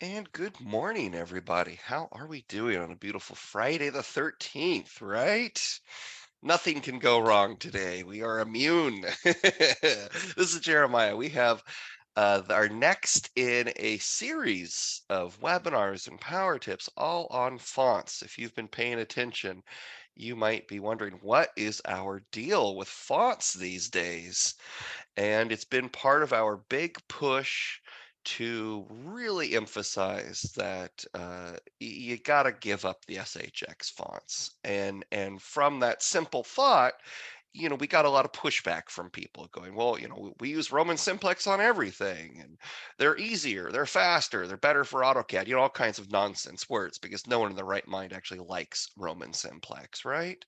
And good morning, everybody. How are we doing on a beautiful Friday the 13th, right? Nothing can go wrong today. We are immune. This is Jeremiah. We have our next in a series of webinars and power tips all on fonts. If you've been paying attention, you might be wondering what is our deal with fonts these days? And it's been part of our big push to really emphasize that you got to give up the SHX fonts. And from that simple thought, we got a lot of pushback from people going, well, we use Roman simplex on everything, and they're easier, they're faster, they're better for AutoCAD, all kinds of nonsense words because no one in the right mind actually likes Roman simplex, right?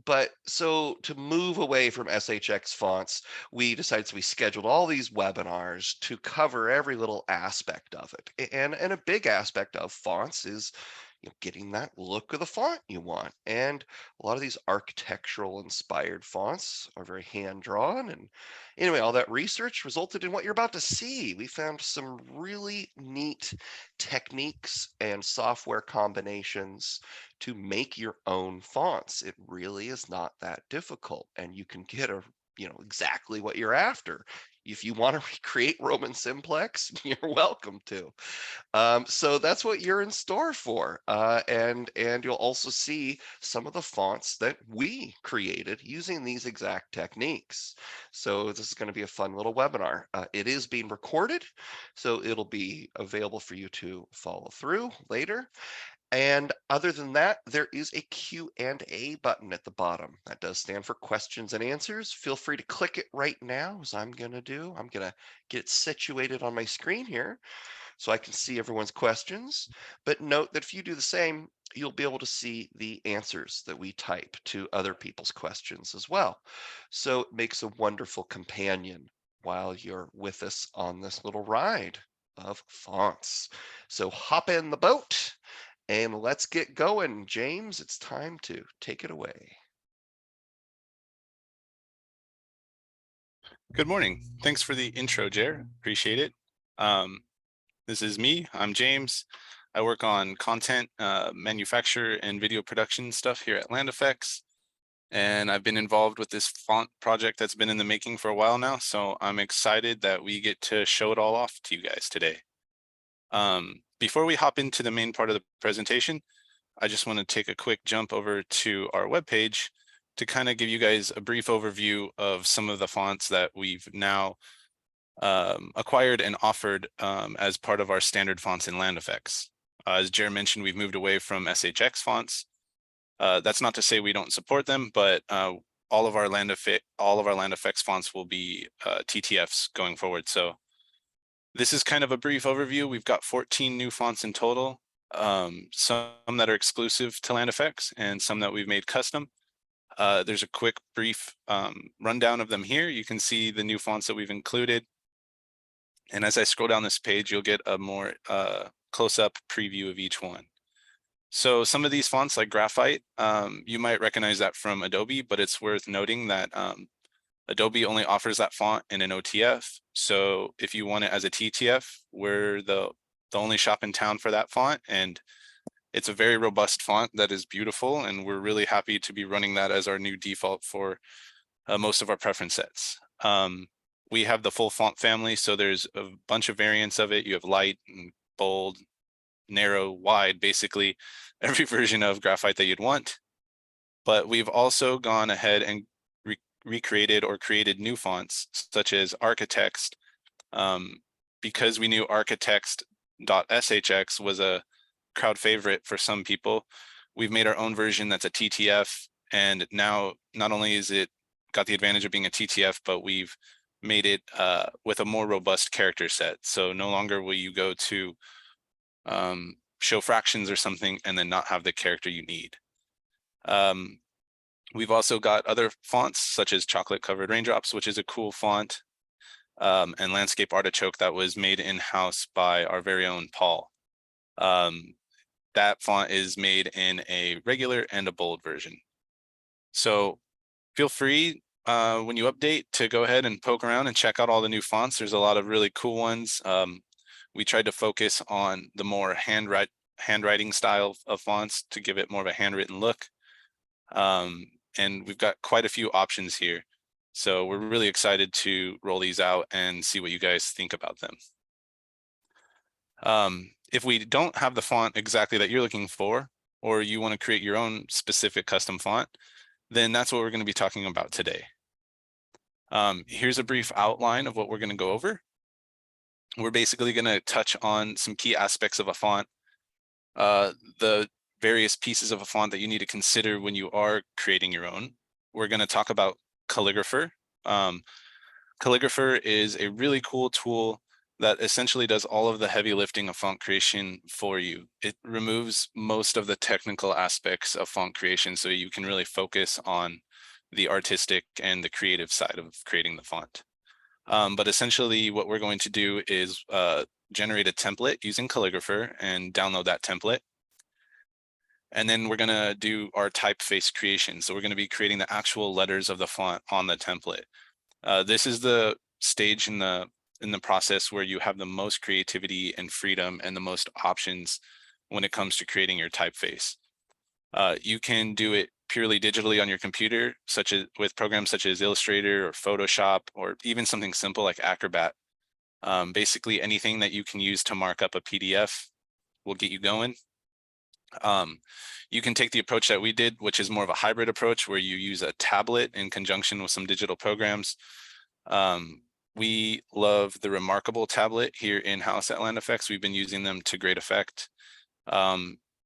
But so to move away from SHX fonts, we decided, so we scheduled all these webinars to cover every little aspect of it. And a big aspect of fonts is getting that look of the font you want. And a lot of these architectural inspired fonts are very hand drawn. And anyway, all that research resulted in what you're about to see. We found some really neat techniques and software combinations to make your own fonts. It really is not that difficult, and you can get exactly what you're after. If you want to recreate Roman simplex, you're welcome to. So that's what you're in store for. And you'll also see some of the fonts that we created using these exact techniques. So this is going to be a fun little webinar. It is being recorded, so it'll be available for you to follow through later. And other than that, there is a Q&A button at the bottom. That does stand for questions and answers. Feel free to click it right now, as I'm going to do. I'm going to get it situated on my screen here so I can see everyone's questions. But note that if you do the same, you'll be able to see the answers that we type to other people's questions as well. So it makes a wonderful companion while you're with us on this little ride of fonts. So hop in the boat and let's get going. James, it's time to take it away. Good morning. Thanks for the intro, Jer. Appreciate it. This is me. I'm James. I work on content, manufacture, and video production stuff here at Land Effects. And I've been involved with this font project that's been in the making for a while now. So I'm excited that we get to show it all off to you guys today. Before we hop into the main part of the presentation, I just want to take a quick jump over to our webpage to kind of give you guys a brief overview of some of the fonts that we've now acquired and offered as part of our standard fonts in Land Effects. As Jer mentioned, we've moved away from SHX fonts. That's not to say we don't support them, but all of our Land Effects fonts will be TTFs going forward. So this is kind of a brief overview. We've got 14 new fonts in total, some that are exclusive to Land Effects and some that we've made custom. There's a quick brief rundown of them here. You can see the new fonts that we've included. And as I scroll down this page, you'll get a more close-up preview of each one. So some of these fonts like Graphite, you might recognize that from Adobe, but it's worth noting that Adobe only offers that font in an OTF. So if you want it as a TTF, we're the only shop in town for that font. And it's a very robust font that is beautiful. And we're really happy to be running that as our new default for most of our preference sets. We have the full font family. So there's a bunch of variants of it. You have light and bold, narrow, wide, basically every version of Graphite that you'd want. But we've also gone ahead and recreated or created new fonts such as Architext, because we knew architext.shx was a crowd favorite for some people. We've made our own version that's a TTF, and now not only is it got the advantage of being a TTF, but we've made it with a more robust character set. So no longer will you go to show fractions or something and then not have the character you need. We've also got other fonts such as Chocolate Covered Raindrops, which is a cool font, and Landscape Artichoke that was made in-house by our very own Paul. That font is made in a regular and a bold version. So feel free when you update to go ahead and poke around and check out all the new fonts. There's a lot of really cool ones. we tried to focus on the more handwriting style of fonts to give it more of a handwritten look. And we've got quite a few options here. So we're really excited to roll these out and see what you guys think about them. If we don't have the font exactly that you're looking for, or you want to create your own specific custom font, then that's what we're going to be talking about today. Here's a brief outline of what we're going to go over. We're basically going to touch on some key aspects of a font, the various pieces of a font that you need to consider when you are creating your own. We're going to talk about Calligrapher. Calligrapher is a really cool tool that essentially does all of the heavy lifting of font creation for you. It removes most of the technical aspects of font creation so you can really focus on the artistic and the creative side of creating the font. But essentially what we're going to do is generate a template using Calligrapher and download that template. And then we're going to do our typeface creation. So we're going to be creating the actual letters of the font on the template. This is the stage in the process where you have the most creativity and freedom and the most options when it comes to creating your typeface. You can do it purely digitally on your computer, such as with programs such as Illustrator or Photoshop, or even something simple like Acrobat. Basically anything that you can use to mark up a PDF will get you going. You can take the approach that we did, which is more of a hybrid approach where you use a tablet in conjunction with some digital programs. We love the Remarkable tablet here in-house at Land Effects. We've been using them to great effect.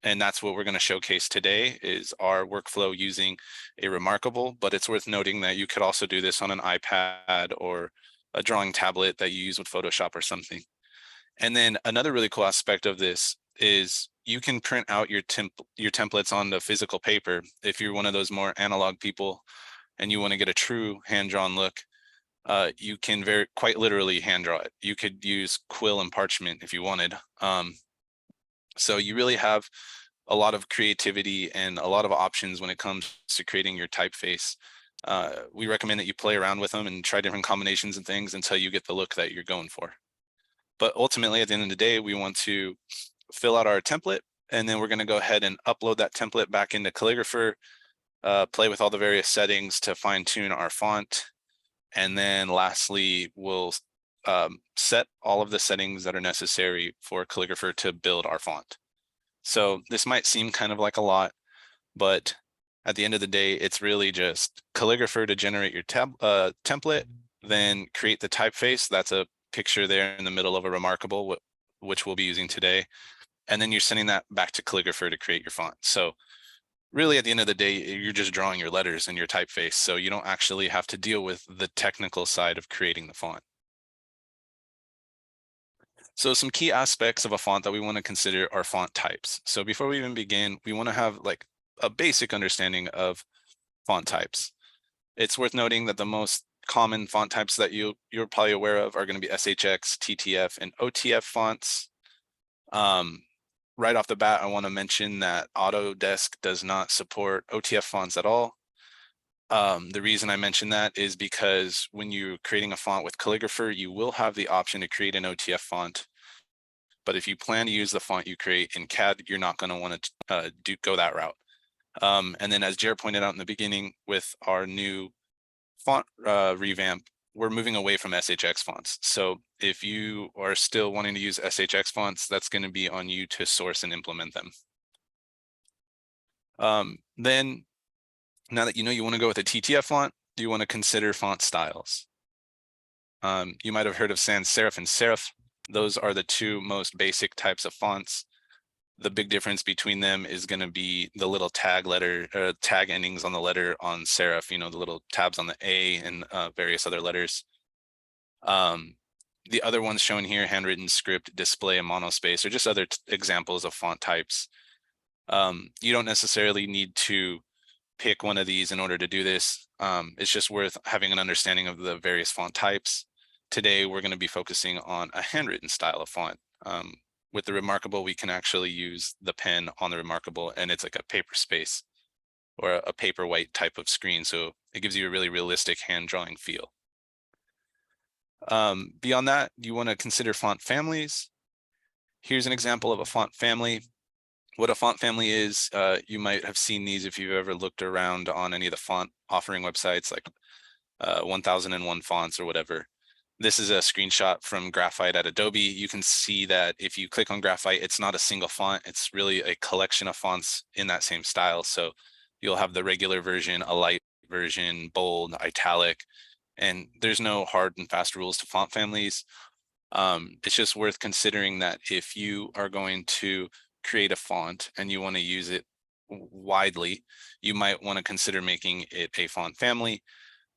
And that's what we're going to showcase today is our workflow using a Remarkable, but it's worth noting that you could also do this on an iPad or a drawing tablet that you use with Photoshop or something. And then another really cool aspect of this is you can print out your templates on the physical paper. If you're one of those more analog people and you want to get a true hand-drawn look, you can quite literally hand draw it. You could use quill and parchment if you wanted. So you really have a lot of creativity and a lot of options when it comes to creating your typeface. We recommend that you play around with them and try different combinations and things until you get the look that you're going for. But ultimately, at the end of the day, we want to fill out our template, and then we're going to go ahead and upload that template back into Calligrapher, play with all the various settings to fine tune our font. And then lastly, we'll set all of the settings that are necessary for Calligrapher to build our font. So this might seem kind of like a lot, but at the end of the day, it's really just Calligrapher to generate your template, then create the typeface. That's a picture there in the middle of a Remarkable, which we'll be using today. And then you're sending that back to Calligrapher to create your font. So really at the end of the day, you're just drawing your letters and your typeface. So you don't actually have to deal with the technical side of creating the font. So some key aspects of a font that we want to consider are font types. So before we even begin, we want to have like a basic understanding of font types. It's worth noting that the most common font types that you're probably aware of are going to be SHX, TTF, and OTF fonts. Right off the bat, I want to mention that Autodesk does not support OTF fonts at all. The reason I mention that is because when you're creating a font with Calligrapher, you will have the option to create an OTF font. But if you plan to use the font you create in CAD, you're not going to want to go that route. And then as Jared pointed out in the beginning with our new font revamp, we're moving away from SHX fonts. So if you are still wanting to use SHX fonts, that's going to be on you to source and implement them. Then now that you know you want to go with a TTF font, you want to consider font styles. You might have heard of sans serif and serif. Those are the two most basic types of fonts. The big difference between them is going to be the little tag endings on the letter on serif, you know, the little tabs on the A and various other letters. The other ones shown here, handwritten, script, display, and monospace, are just other examples of font types. You don't necessarily need to pick one of these in order to do this. It's just worth having an understanding of the various font types. Today, we're going to be focusing on a handwritten style of font. With the Remarkable, we can actually use the pen on the Remarkable, and it's like a paper space or a paperwhite type of screen. So it gives you a really realistic hand drawing feel. Beyond that, you want to consider font families. Here's an example of a font family. What a font family is, you might have seen these if you've ever looked around on any of the font offering websites like 1001 fonts or whatever. This is a screenshot from Graphite at Adobe. You can see that if you click on Graphite, it's not a single font. It's really a collection of fonts in that same style. So you'll have the regular version, a light version, bold, italic, and there's no hard and fast rules to font families. It's just worth considering that if you are going to create a font and you want to use it widely, you might want to consider making it a font family,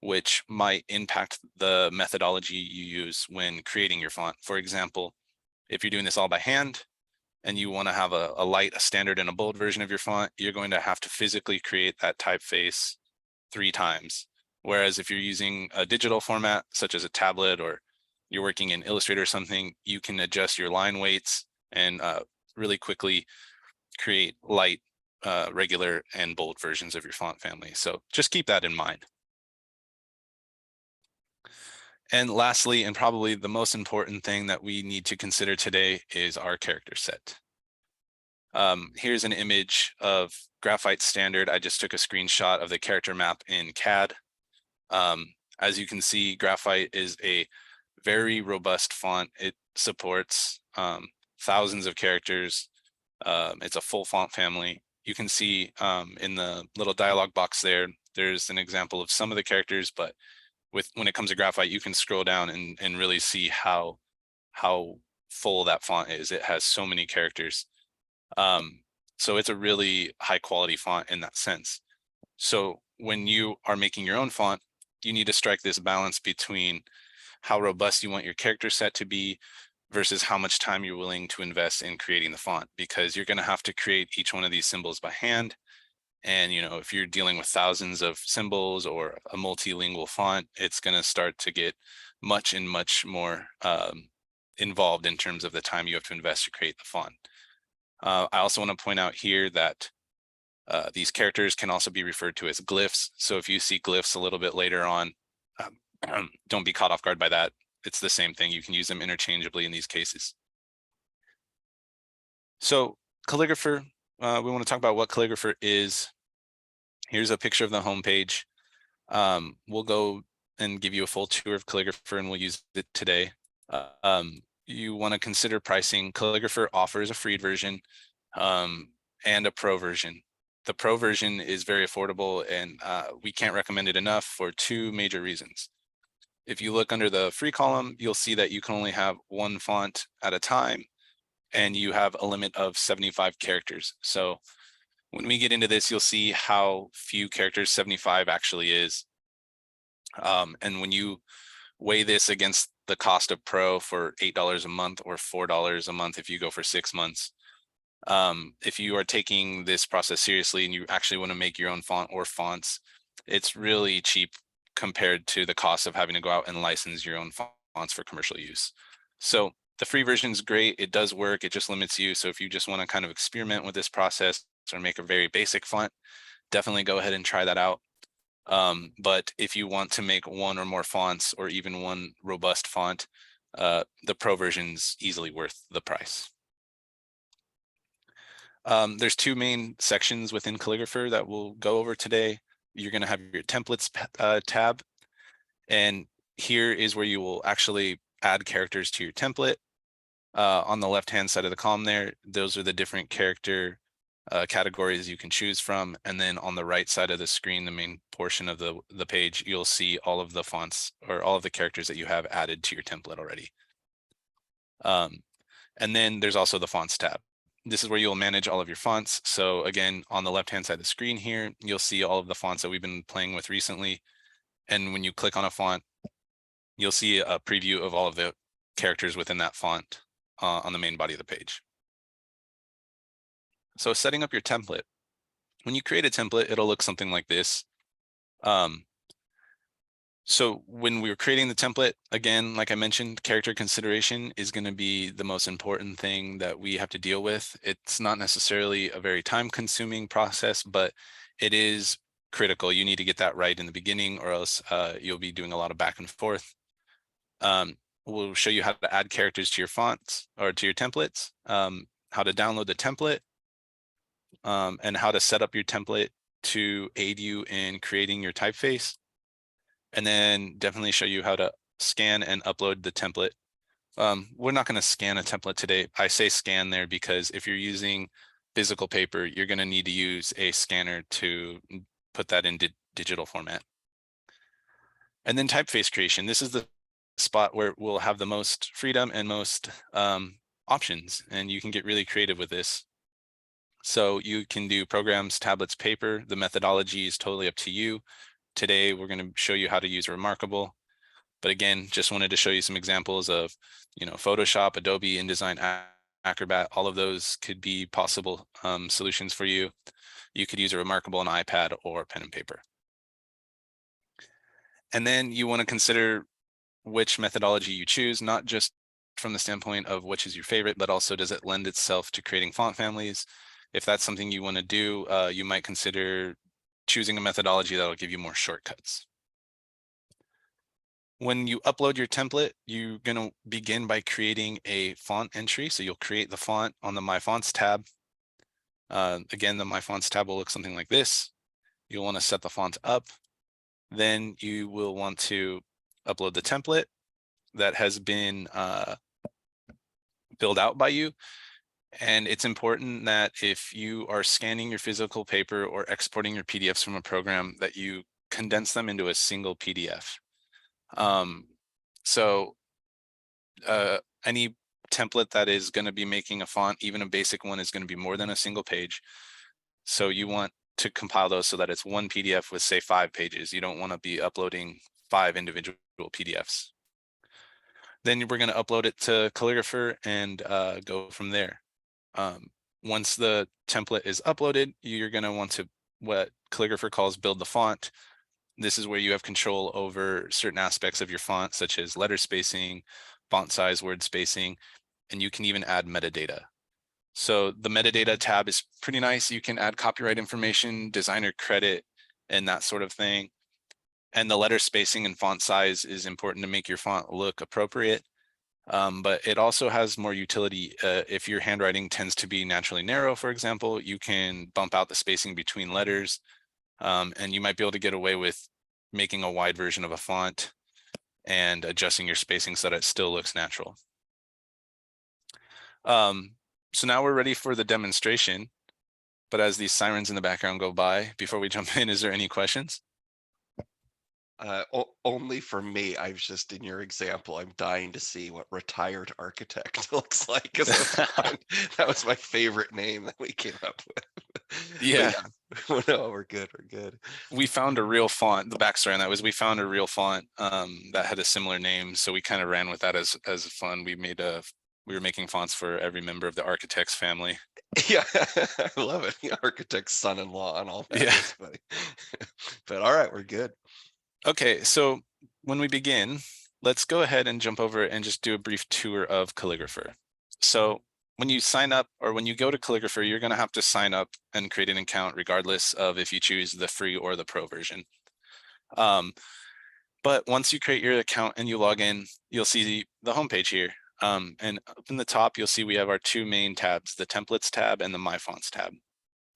which might impact the methodology you use when creating your font. For example, if you're doing this all by hand and you want to have a light, a standard, and a bold version of your font, you're going to have to physically create that typeface 3 times. Whereas if you're using a digital format, such as a tablet, or you're working in Illustrator or something, you can adjust your line weights and really quickly create light, regular, and bold versions of your font family. So just keep that in mind. And lastly, and probably the most important thing that we need to consider today is our character set. Here's an image of Graphite Standard. I just took a screenshot of the character map in CAD. As you can see, Graphite is a very robust font. It supports thousands of characters. It's a full font family. You can see in the little dialog box there, there's an example of some of the characters, but when it comes to Graphite, you can scroll down and really see how full that font is. It has so many characters. So it's a really high quality font in that sense. So when you are making your own font, you need to strike this balance between how robust you want your character set to be versus how much time you're willing to invest in creating the font, because you're going to have to create each one of these symbols by hand. And, if you're dealing with thousands of symbols or a multilingual font, it's going to start to get much more involved in terms of the time you have to invest to create the font. I also want to point out here that these characters can also be referred to as glyphs. So if you see glyphs a little bit later on, don't be caught off guard by that. It's the same thing. You can use them interchangeably in these cases. So Calligrapher, we want to talk about what Calligrapher is. Here's a picture of the homepage. We'll go and give you a full tour of Calligrapher, and we'll use it today. You want to consider pricing. Calligrapher offers a free version and a pro version. The pro version is very affordable, and we can't recommend it enough for 2 major reasons. If you look under the free column, you'll see that you can only have 1 font at a time, and you have a limit of 75 characters. So when we get into this, you'll see how few characters 75 actually is. And when you weigh this against the cost of Pro for $8 a month or $4 a month if you go for 6 months, if you are taking this process seriously and you actually want to make your own font or fonts, it's really cheap compared to the cost of having to go out and license your own fonts for commercial use. So the free version is great. It does work. It just limits you. So if you just want to kind of experiment with this process or make a very basic font, definitely go ahead and try that out. But if you want to make 1 or more fonts or even 1 robust font, the pro version's easily worth the price. There's 2 main sections within Calligrapher that we'll go over today. You're going to have your templates tab, and here is where you will actually add characters to your template. On the left-hand side of the column there, those are the different character categories you can choose from. And then on the right side of the screen, the main portion of the page, you'll see all of the fonts or all of the characters that you have added to your template already. And then there's also the fonts tab. This is where you'll manage all of your fonts. So again, on the left-hand side of the screen here, you'll see all of the fonts that we've been playing with recently. And when you click on a font, you'll see a preview of all of the characters within that font on the main body of the page. So setting up your template. When you create a template, it'll look something like this. So when we were creating the template, again, like I mentioned, character consideration is going to be the most important thing that we have to deal with. It's not necessarily a very time-consuming process, but it is critical. You need to get that right in the beginning, or else you'll be doing a lot of back and forth. we'll show you how to add characters to your fonts or to your templates, how to download the template, and how to set up your template to aid you in creating your typeface. And then definitely show you how to scan and upload the template. We're not going to scan a template today. I say scan there because if you're using physical paper, you're going to need to use a scanner to put that in digital format. And then typeface creation. This is the spot where we'll have the most freedom and most options, and you can get really creative with this. So you can do programs, tablets, paper. The methodology is totally up to you. Today, we're going to show you how to use Remarkable. But again, just wanted to show you some examples of, Photoshop, Adobe, InDesign, Acrobat. All of those could be possible solutions for you. You could use a Remarkable on iPad or pen and paper. And then you want to consider which methodology you choose, not just from the standpoint of which is your favorite, but also does it lend itself to creating font families? If that's something you want to do, you might consider choosing a methodology that'll give you more shortcuts. When you upload your template, you're going to begin by creating a font entry. So you'll create the font on the My Fonts tab. Again, the My Fonts tab will look something like this. You'll want to set the font up. Then you will want to upload the template that has been filled out by you. And it's important that if you are scanning your physical paper or exporting your PDFs from a program, that you condense them into a single PDF. So any template that is going to be making a font, even a basic one, is going to be more than a single page. So you want to compile those so that it's one PDF with, say, 5 pages. You don't want to be uploading 5 individual PDFs. Then we're going to upload it to Calligrapher and go from there. Once the template is uploaded, you're going to want to, what Calligrapher calls, build the font. This is where you have control over certain aspects of your font, such as letter spacing, font size, word spacing, and you can even add metadata. So the metadata tab is pretty nice. You can add copyright information, designer credit, and that sort of thing. And the letter spacing and font size is important to make your font look appropriate. But it also has more utility. If your handwriting tends to be naturally narrow, for example, you can bump out the spacing between letters, and you might be able to get away with making a wide version of a font and adjusting your spacing so that it still looks natural. So now we're ready for the demonstration. But as these sirens in the background go by, before we jump in, is there any questions? Only for me. I was just in your example. I'm dying to see what retired architect looks like, because that was my favorite name that we came up with. Yeah. No, we're good. We're good. We found a real font. The backstory on that was we found a real font that had a similar name, so we kind of ran with that as fun. We were making fonts for every member of the architect's family. Yeah, I love it. The architect's son-in-law and all that. Yeah. That's funny. But all right, we're good. Okay, so when we begin, let's go ahead and jump over and just do a brief tour of Calligrapher. So when you sign up or when you go to Calligrapher, you're going to have to sign up and create an account regardless of if you choose the free or the pro version. But once you create your account and you log in, you'll see the homepage here. And up in the top, you'll see we have our 2 main tabs, the Templates tab and the My Fonts tab.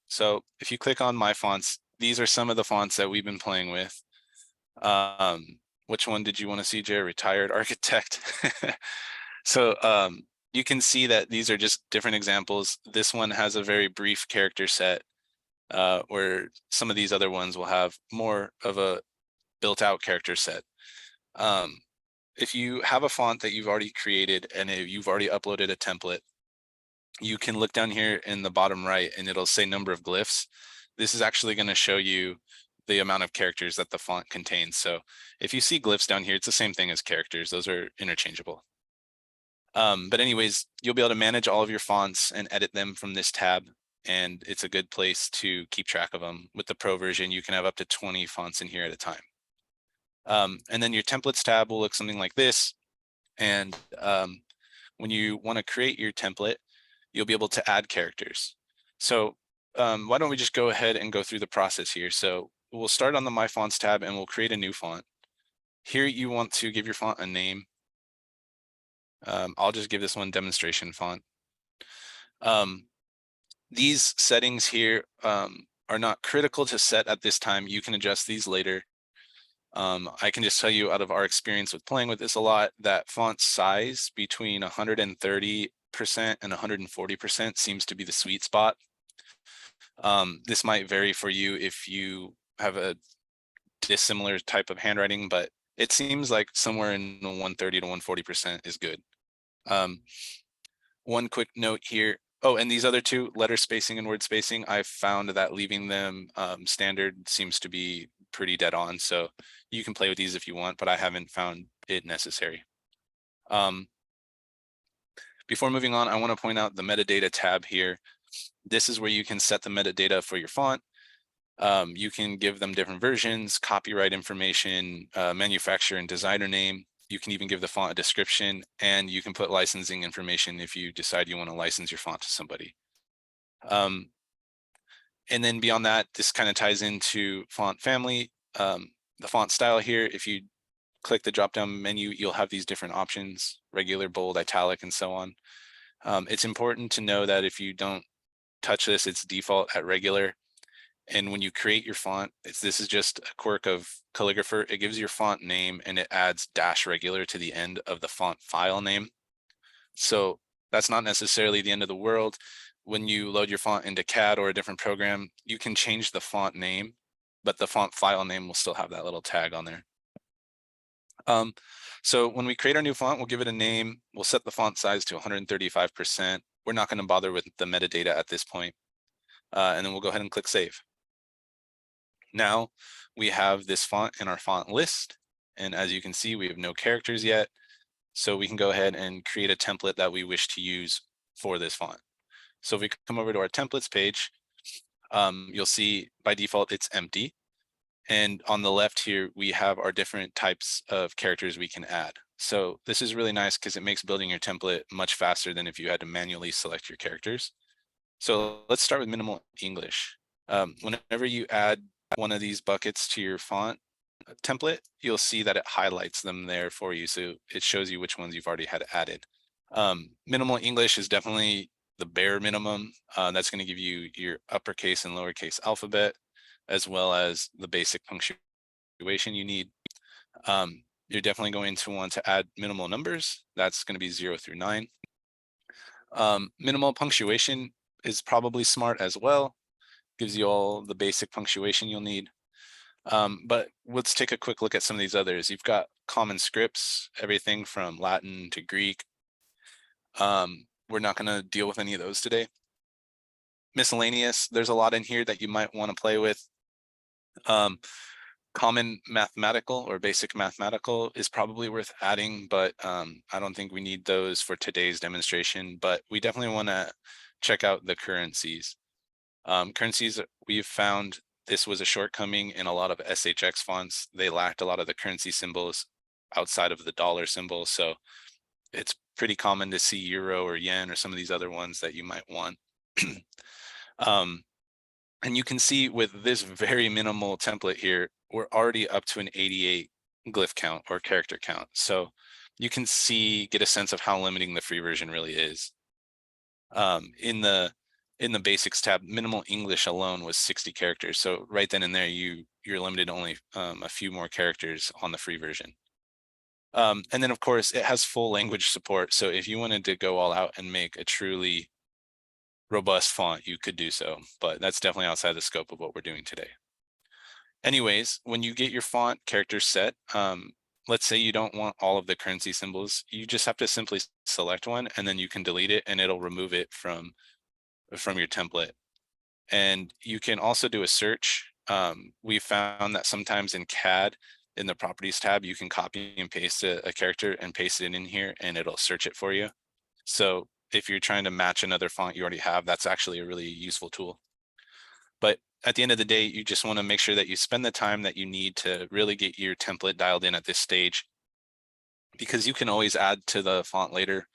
So if you click on My Fonts, these are some of the fonts that we've been playing with. Which one did you want to see, Jay? Retired architect. So you can see that these are just different examples. This one has a very brief character set, where some of these other ones will have more of a built out character set. If you have a font that you've already created and you've already uploaded a template, you can look down here in the bottom right and it'll say number of glyphs. This is actually going to show you the amount of characters that the font contains. So if you see glyphs down here, it's the same thing as characters. Those are interchangeable. But anyways, you'll be able to manage all of your fonts and edit them from this tab. And it's a good place to keep track of them. With the pro version, you can have up to 20 fonts in here at a time. And then your templates tab will look something like this. And when you want to create your template, you'll be able to add characters. So why don't we just go ahead and go through the process here. So we'll start on the My Fonts tab and we'll create a new font. Here you want to give your font a name. I'll just give this one demonstration font. Um, these settings here are not critical to set at this time. You can adjust these later. I can just tell you out of our experience with playing with this a lot, that font size between 130% and 140% seems to be the sweet spot. This might vary for you if you have a dissimilar type of handwriting, but it seems like somewhere in the 130 to 140% is good. One quick note here. Oh, and these other two, letter spacing and word spacing, I've found that leaving them standard seems to be pretty dead on. So you can play with these if you want, but I haven't found it necessary. Before moving on, I want to point out the metadata tab here. This is where you can set the metadata for your font. You can give them different versions, copyright information, manufacturer and designer name. You can even give the font a description, and you can put licensing information if you decide you want to license your font to somebody. And then beyond that, this kind of ties into font family. The font style here, if you click the drop-down menu, you'll have these different options, regular, bold, italic, and so on. It's important to know that if you don't touch this, it's default at regular. And when you create your font, this is just a quirk of Calligrapher. It gives your font name and it adds -regular to the end of the font file name. So that's not necessarily the end of the world. When you load your font into CAD or a different program, you can change the font name, but the font file name will still have that little tag on there. So when we create our new font, we'll give it a name. We'll set the font size to 135%. We're not going to bother with the metadata at this point. And then we'll go ahead and click save. Now we have this font in our font list. And as you can see, we have no characters yet. So we can go ahead and create a template that we wish to use for this font. So if we come over to our templates page, you'll see by default it's empty. And on the left here, we have our different types of characters we can add. So this is really nice because it makes building your template much faster than if you had to manually select your characters. So let's start with minimal English. Whenever you add one of these buckets to your font template, you'll see that it highlights them there for you. So it shows you which ones you've already had added. Minimal English is definitely the bare minimum. That's going to give you your uppercase and lowercase alphabet, as well as the basic punctuation you need. You're definitely going to want to add minimal numbers. That's going to be 0 through 9. Minimal punctuation is probably smart as well. Gives you all the basic punctuation you'll need. But let's take a quick look at some of these others. You've got common scripts, everything from Latin to Greek. We're not going to deal with any of those today. Miscellaneous, there's a lot in here that you might want to play with. Common mathematical or basic mathematical is probably worth adding, but I don't think we need those for today's demonstration, but we definitely want to check out the currencies. Currencies, we've found this was a shortcoming in a lot of SHX fonts. They lacked a lot of the currency symbols outside of the dollar symbol. So it's pretty common to see euro or yen or some of these other ones that you might want. And you can see with this very minimal template here, we're already up to an 88 glyph count or character count. So you can get a sense of how limiting the free version really is. In the basics tab, minimal English alone was 60 characters. So right then and there, you're limited to only a few more characters on the free version. And then of course it has full language support. So if you wanted to go all out and make a truly robust font, you could do so, but that's definitely outside the scope of what we're doing today. Anyways, when you get your font characters set, let's say you don't want all of the currency symbols, you just have to simply select one and then you can delete it and it'll remove it from your template. And you can also do a search. We found that sometimes in CAD, in the properties tab, you can copy and paste a character and paste it in here and it'll search it for you. So if you're trying to match another font you already have, that's actually a really useful tool. But at the end of the day, you just want to make sure that you spend the time that you need to really get your template dialed in at this stage, because you can always add to the font later.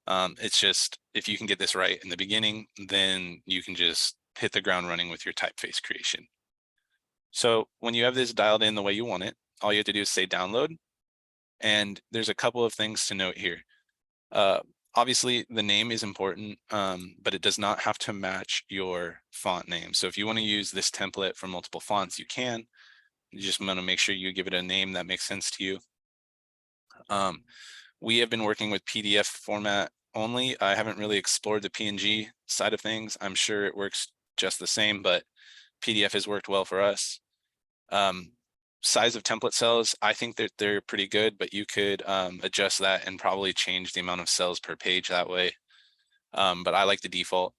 It's just, if you can get this right in the beginning, then you can just hit the ground running with your typeface creation. So when you have this dialed in the way you want it, all you have to do is say download. And there's a couple of things to note here. Uh, Obviously, the name is important, but it does not have to match your font name. So if you want to use this template for multiple fonts, you can. You just want to make sure you give it a name that makes sense to you. We have been working with PDF format only. I haven't really explored the PNG side of things. I'm sure it works just the same, but PDF has worked well for us. Um, Size of template cells, I think that they're pretty good, but you could adjust that and probably change the amount of cells per page that way. But I like the default.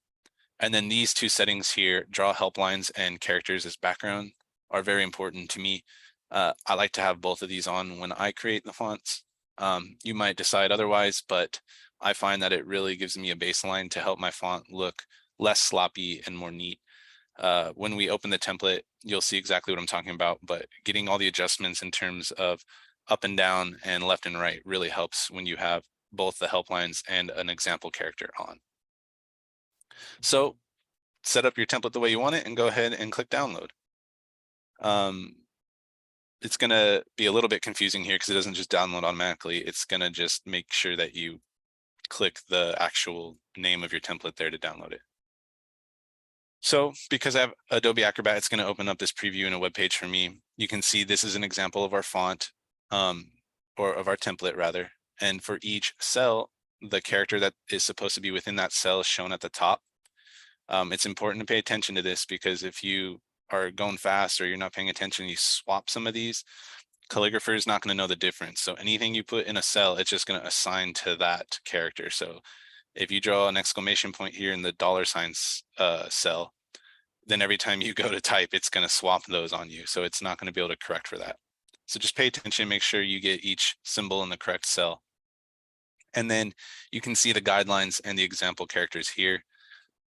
And then these two settings here, draw help lines and characters as background, are very important to me. I like to have both of these on when I create the fonts. You might decide otherwise, but I find that it really gives me a baseline to help my font look less sloppy and more neat. When we open the template, you'll see exactly what I'm talking about, but getting all the adjustments in terms of up and down and left and right really helps when you have both the help lines and an example character on. So set up your template the way you want it and go ahead and click download. Um, it's going to be a little bit confusing here because it doesn't just download automatically. It's going to just make sure that you click the actual name of your template there to download it. So because I have Adobe Acrobat, it's going to open up this preview in a web page for me. You can see this is an example of our font, or of our template rather. And for each cell, the character that is supposed to be within that cell is shown at the top. It's important to pay attention to this because if you are going fast or you're not paying attention, you swap some of these, calligrapher is not going to know the difference. So anything you put in a cell, it's just going to assign to that character. So if you draw an exclamation point here in the $signs cell, then every time you go to type, it's going to swap those on you. So it's not going to be able to correct for that. So just pay attention, make sure you get each symbol in the correct cell. And then you can see the guidelines and the example characters here.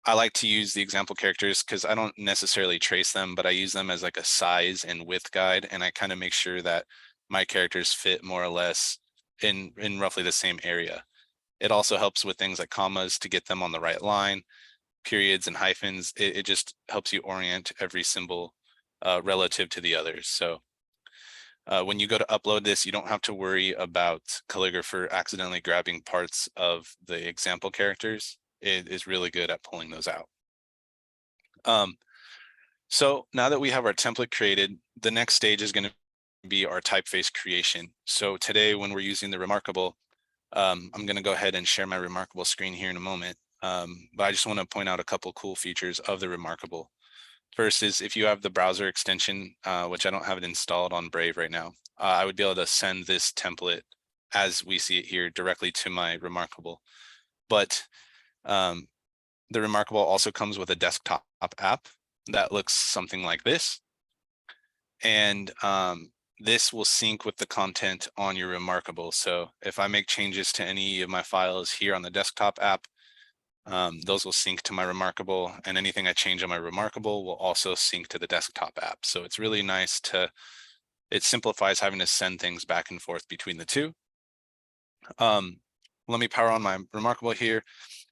I like to use the example characters because I don't necessarily trace them, but I use them as like a size and width guide. And I kind of make sure that my characters fit more or less in roughly the same area. It also helps with things like commas to get them on the right line, periods and hyphens. It just helps you orient every symbol relative to the others. So when you go to upload this, you don't have to worry about calligrapher accidentally grabbing parts of the example characters. It is really good at pulling those out. So now that we have our template created, the next stage is going to be our typeface creation. So today when we're using the Remarkable, I'm going to go ahead and share my Remarkable screen here in a moment. But I just want to point out a couple cool features of the Remarkable. First is if you have the browser extension, which I don't have it installed on Brave right now, I would be able to send this template as we see it here directly to my Remarkable. But the Remarkable also comes with a desktop app that looks something like this. And this will sync with the content on your Remarkable. So if I make changes to any of my files here on the desktop app, those will sync to my Remarkable, and anything I change on my Remarkable will also sync to the desktop app. So it's really nice it simplifies having to send things back and forth between the two. Let me power on my Remarkable here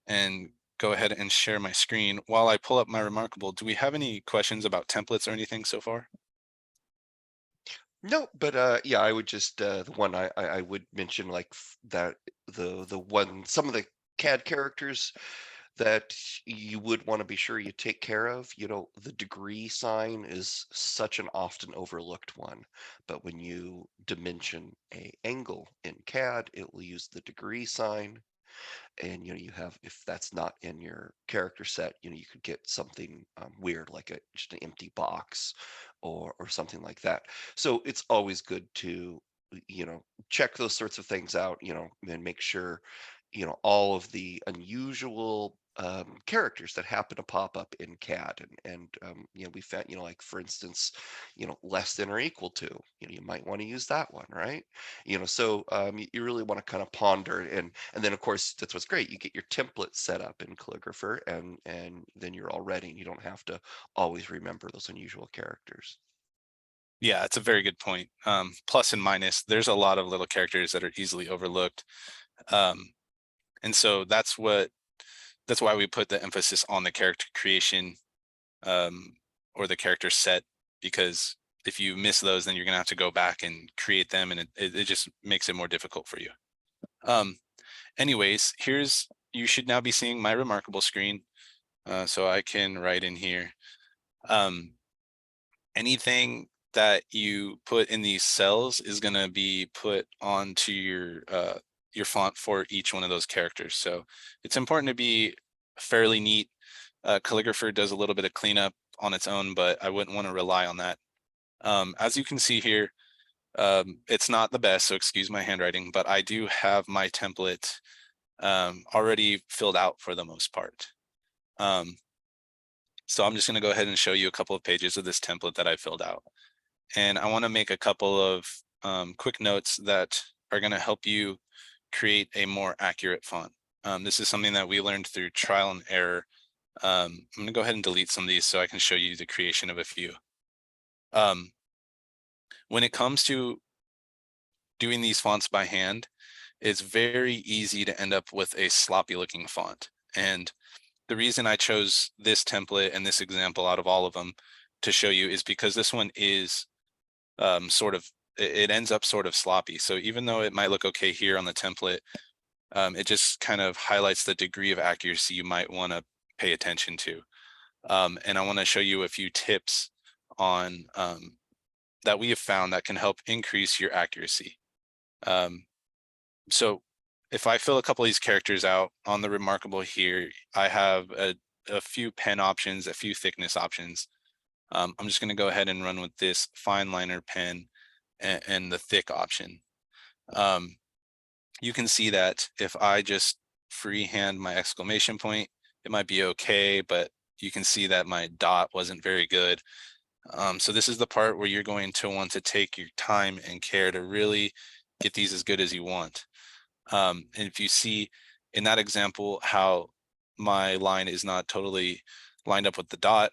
and go ahead and share my screen. While I pull up my Remarkable, do we have any questions about templates or anything so far? No, but yeah, I would just the one I would mention like that the one some of the CAD characters that you would want to be sure you take care of. The degree sign is such an often overlooked one, but when you dimension a angle in CAD, it will use the degree sign. And you have, if that's not in your character set, you could get something weird like just an empty box or something like that. So it's always good to check those sorts of things out, and make sure all of the unusual characters that happen to pop up in CAD, and we found, like for instance, less than or equal to, you might want to use that one, right? So you really want to kind of ponder, and then of course that's what's great. You get your template set up in Calligrapher, and then you're all ready, and you don't have to always remember those unusual characters. Yeah, it's a very good point. Plus and minus, there's a lot of little characters that are easily overlooked. And so that's why we put the emphasis on the character creation, or the character set, because if you miss those, then you're gonna have to go back and create them, and it just makes it more difficult for you. anyways, you should now be seeing my remarkable screen. So I can write in here. Um, Anything that you put in these cells is going to be put onto your font for each one of those characters. So it's important to be fairly neat. Calligrapher does a little bit of cleanup on its own, but I wouldn't want to rely on that. As you can see here, it's not the best, so excuse my handwriting, but I do have my template already filled out for the most part. So I'm just going to go ahead and show you a couple of pages of this template that I filled out. And I want to make a couple of quick notes that are going to help you create a more accurate font. This is something that we learned through trial and error. I'm going to go ahead and delete some of these so I can show you the creation of a few. When it comes to doing these fonts by hand, it's very easy to end up with a sloppy looking font. And the reason I chose this template and this example out of all of them to show you is because this one is it ends up sort of sloppy. So even though it might look okay here on the template, it just kind of highlights the degree of accuracy you might want to pay attention to. And I want to show you a few tips on that we have found that can help increase your accuracy. So if I fill a couple of these characters out on the remarkable here, I have a few pen options, a few thickness options. I'm just going to go ahead and run with this fine liner pen and the thick option. You can see that if I just freehand my exclamation point, it might be okay, but you can see that my dot wasn't very good. So this is the part where you're going to want to take your time and care to really get these as good as you want. And if you see in that example how my line is not totally lined up with the dot,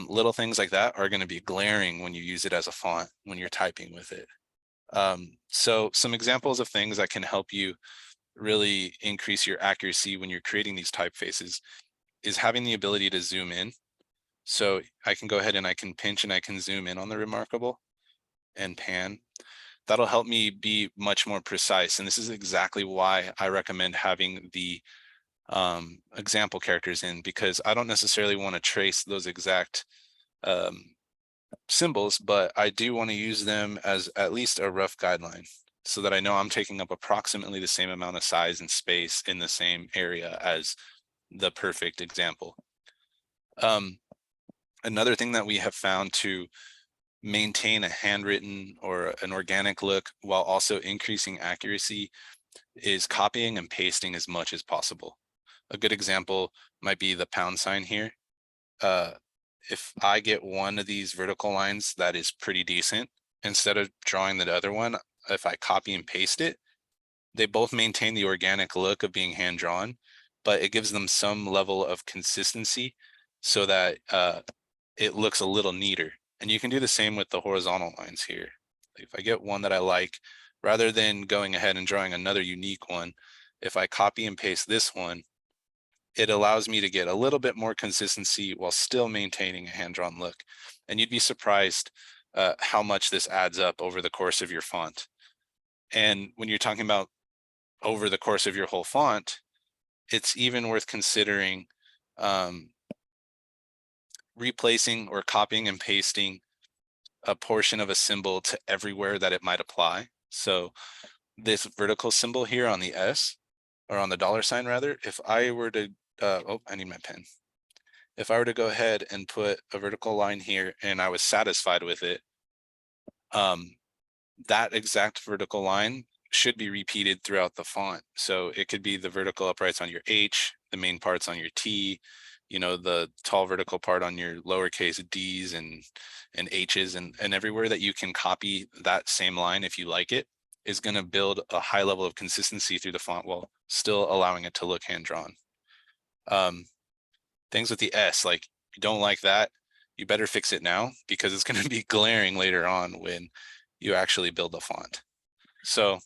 little things like that are going to be glaring when you use it as a font when you're typing with it. So some examples of things that can help you really increase your accuracy when you're creating these typefaces is having the ability to zoom in. So I can go ahead and I can pinch and I can zoom in on the remarkable and pan. That'll help me be much more precise. And this is exactly why I recommend having the example characters in, because I don't necessarily want to trace those exact symbols, but I do want to use them as at least a rough guideline so that I know I'm taking up approximately the same amount of size and space in the same area as the perfect example. Another thing that we have found to maintain a handwritten or an organic look while also increasing accuracy is copying and pasting as much as possible. A good example might be the pound sign here. If I get one of these vertical lines that is pretty decent, instead of drawing the other one, if I copy and paste it, they both maintain the organic look of being hand drawn, but it gives them some level of consistency so that it looks a little neater. And you can do the same with the horizontal lines here. If I get one that I like, rather than going ahead and drawing another unique one, if I copy and paste this one, it allows me to get a little bit more consistency while still maintaining a hand-drawn look. And you'd be surprised how much this adds up over the course of your font. And when you're talking about over the course of your whole font, it's even worth considering replacing or copying and pasting a portion of a symbol to everywhere that it might apply. So this vertical symbol here on the S, or on the dollar sign rather, if I were to, oh, I need my pen. If I were to go ahead and put a vertical line here and I was satisfied with it, that exact vertical line should be repeated throughout the font. So it could be the vertical uprights on your H, the main parts on your T, you know, the tall vertical part on your lowercase d's and h's, and everywhere that you can copy that same line if you like it is going to build a high level of consistency through the font while still allowing it to look hand drawn. Things with the S, like you don't like that, you better fix it now because it's going to be glaring later on when you actually build the font. So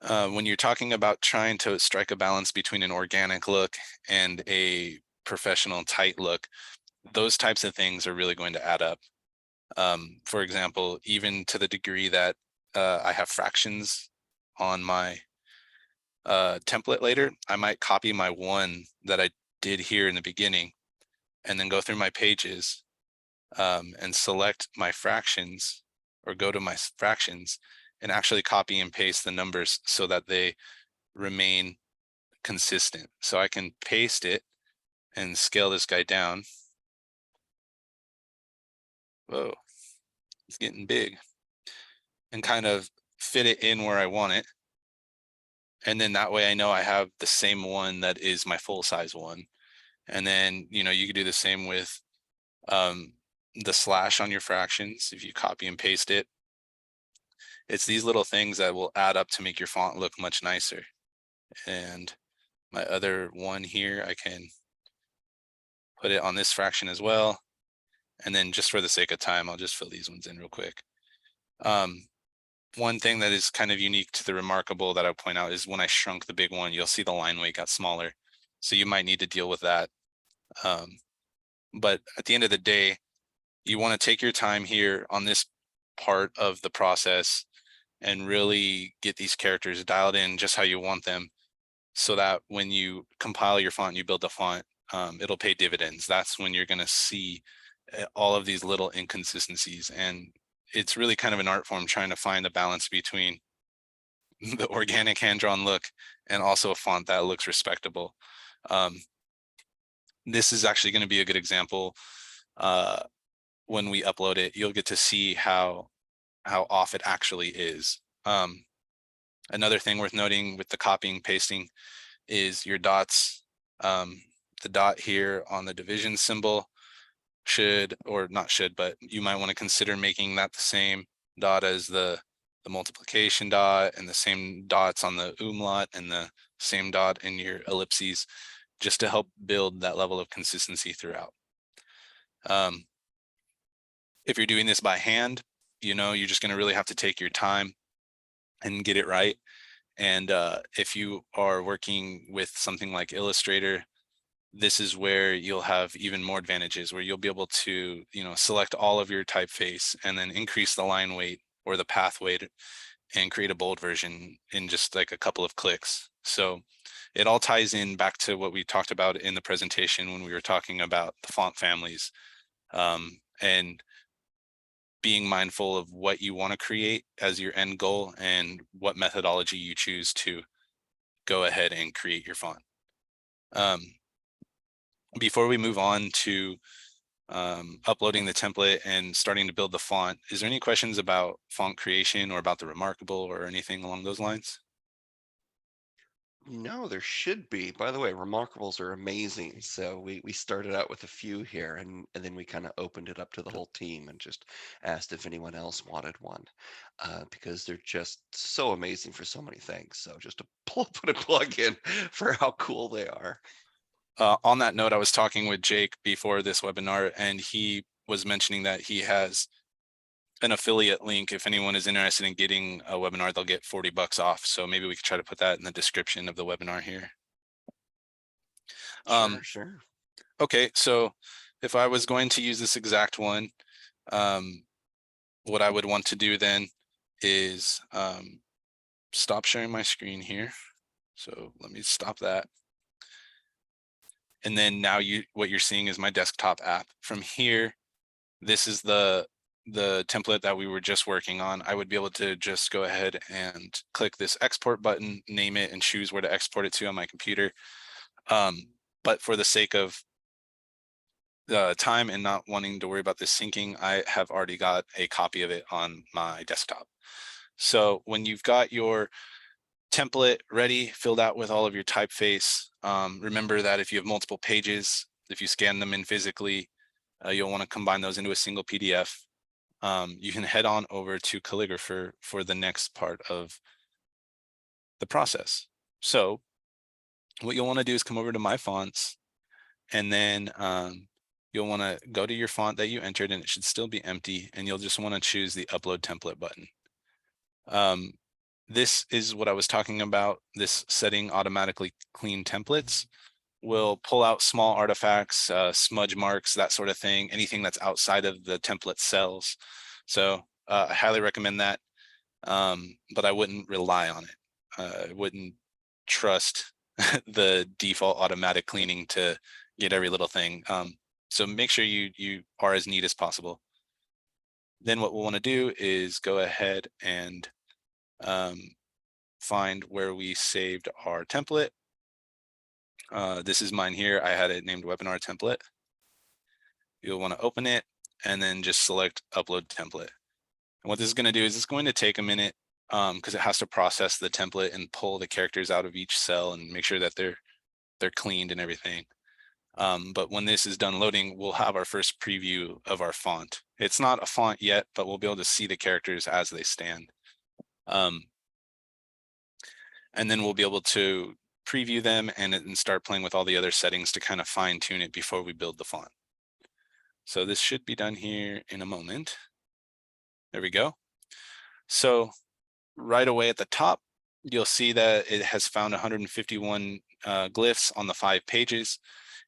when you're talking about trying to strike a balance between an organic look and a professional tight look, those types of things are really going to add up. For example, even to the degree that I have fractions on my template later, I might copy my one that I did here in the beginning and then go through my pages and select my fractions or go to my fractions and actually copy and paste the numbers so that they remain consistent. So I can paste it and scale this guy down. Whoa, it's getting big, and kind of fit it in where I want it. And then that way I know I have the same one that is my full size one. And then, you could do the same with um, the slash on your fractions. If you copy and paste it, it's these little things that will add up to make your font look much nicer. And my other one here, I can put it on this fraction as well. And then just for the sake of time, I'll just fill these ones in real quick. One thing that is kind of unique to the remarkable that I'll point out is when I shrunk the big one, you'll see the line weight got smaller. So you might need to deal with that. But at the end of the day, you want to take your time here on this part of the process and really get these characters dialed in just how you want them, so that when you compile your font and you build the font, it'll pay dividends. That's when you're going to see all of these little inconsistencies. And it's really kind of an art form trying to find the balance between the organic hand-drawn look and also a font that looks respectable. This is actually going to be a good example. When we upload it, you'll get to see how off it actually is. Another thing worth noting with the copying pasting is your dots. The dot here on the division symbol should, or not should, but you might want to consider making that the same dot as the multiplication dot, and the same dots on the umlaut, and the same dot in your ellipses, just to help build that level of consistency throughout. If you're doing this by hand, you're just going to really have to take your time and get it right. And if you are working with something like Illustrator, this is where you'll have even more advantages, where you'll be able to, select all of your typeface and then increase the line weight or the path weight and create a bold version in just like a couple of clicks. So it all ties in back to what we talked about in the presentation when we were talking about the font families, and being mindful of what you want to create as your end goal and what methodology you choose to go ahead and create your font. Before we move on to uploading the template and starting to build the font, is there any questions about font creation or about the remarkable or anything along those lines? No, there should be. By the way, remarkables are amazing. So we started out with a few here, and then we kind of opened it up to the whole team and just asked if anyone else wanted one, because they're just so amazing for so many things. So just to put a plug in for how cool they are. On that note, I was talking with Jake before this webinar, and he was mentioning that he has an affiliate link. If anyone is interested in getting a webinar, they'll get $40 off. So maybe we could try to put that in the description of the webinar here. Sure. Okay, so if I was going to use this exact one, what I would want to do then is stop sharing my screen here. So let me stop that. And then now what you're seeing is my desktop app. From here, this is the template that we were just working on. I would be able to just go ahead and click this export button, name it, and choose where to export it to on my computer. But for the sake of time and not wanting to worry about this syncing, I have already got a copy of it on my desktop. So when you've got your template ready, filled out with all of your typeface, remember that if you have multiple pages, if you scan them in physically, you'll want to combine those into a single PDF. You can head on over to Calligrapher for the next part of the process. So what you'll want to do is come over to My Fonts, and then you'll want to go to your font that you entered, and it should still be empty, and you'll just want to choose the Upload Template button. This is what I was talking about. This setting automatically clean templates will pull out small artifacts, smudge marks, that sort of thing, anything that's outside of the template cells. So I highly recommend that, but I wouldn't rely on it. I wouldn't trust the default automatic cleaning to get every little thing. So make sure you are as neat as possible. Then what we'll want to do is go ahead and um, find where we saved our template. This is mine here. I had it named webinar template. You'll want to open it and then just select upload template. And what this is going to do is it's going to take a minute because it has to process the template and pull the characters out of each cell and make sure that they're cleaned and everything. But when this is done loading, we'll have our first preview of our font. It's not a font yet, but we'll be able to see the characters as they stand. And then we'll be able to preview them and start playing with all the other settings to kind of fine tune it before we build the font. So this should be done here in a moment. There we go. So right away at the top, you'll see that it has found 151 glyphs on the 5 pages.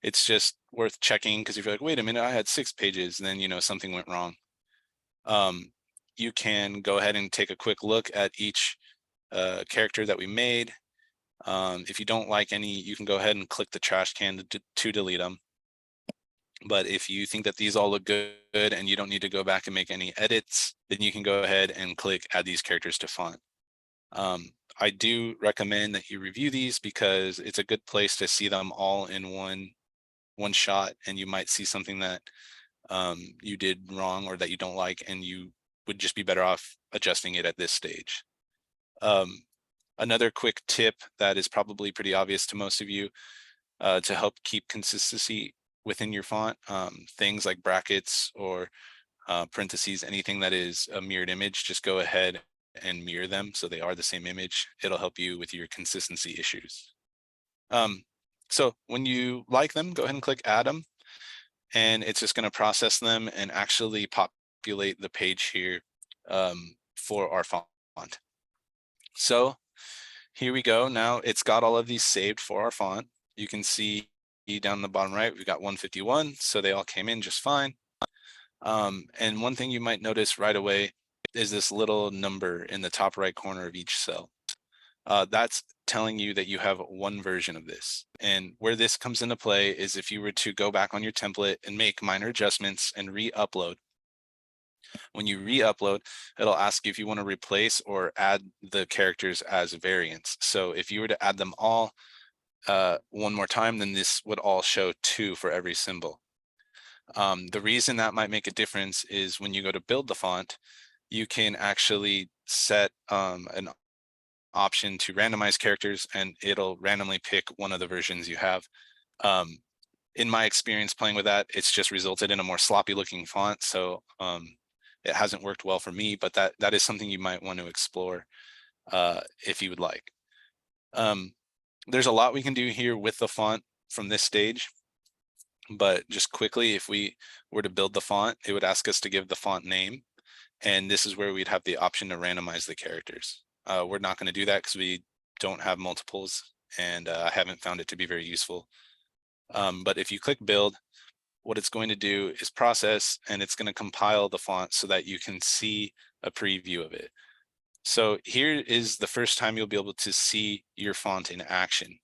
It's just worth checking because if you're like, wait a minute, I had 6 pages, then you know something went wrong. You can go ahead and take a quick look at each character that we made. If you don't like any, you can go ahead and click the trash can to delete them. But if you think that these all look good and you don't need to go back and make any edits, then you can go ahead and click add these characters to font. I do recommend that you review these because it's a good place to see them all in one shot, and you might see something that you did wrong or that you don't like, and you would just be better off adjusting it at this stage. Another quick tip that is probably pretty obvious to most of you to help keep consistency within your font, things like brackets or parentheses, anything that is a mirrored image, just go ahead and mirror them so they are the same image. It'll help you with your consistency issues. So when you like them, go ahead and click add them, and it's just going to process them and actually populate the page here for our font. So here we go. Now it's got all of these saved for our font. You can see down the bottom right, we've got 151, so they all came in just fine. And one thing you might notice right away is this little number in the top right corner of each cell. That's telling you that you have one version of this. And where this comes into play is if you were to go back on your template and make minor adjustments and re-upload. When you re-upload, it'll ask you if you want to replace or add the characters as variants. So if you were to add them all one more time, then this would all show 2 for every symbol. The reason that might make a difference is when you go to build the font, you can actually set an option to randomize characters, and it'll randomly pick one of the versions you have. In my experience playing with that, it's just resulted in a more sloppy looking font. So it hasn't worked well for me, but that is something you might want to explore if you would like. There's a lot we can do here with the font from this stage, but just quickly, if we were to build the font, it would ask us to give the font name, and this is where we'd have the option to randomize the characters. We're not going to do that because we don't have multiples, and I haven't found it to be very useful. But if you click build, what it's going to do is process, and it's going to compile the font so that you can see a preview of it. So here is the first time you'll be able to see your font in action.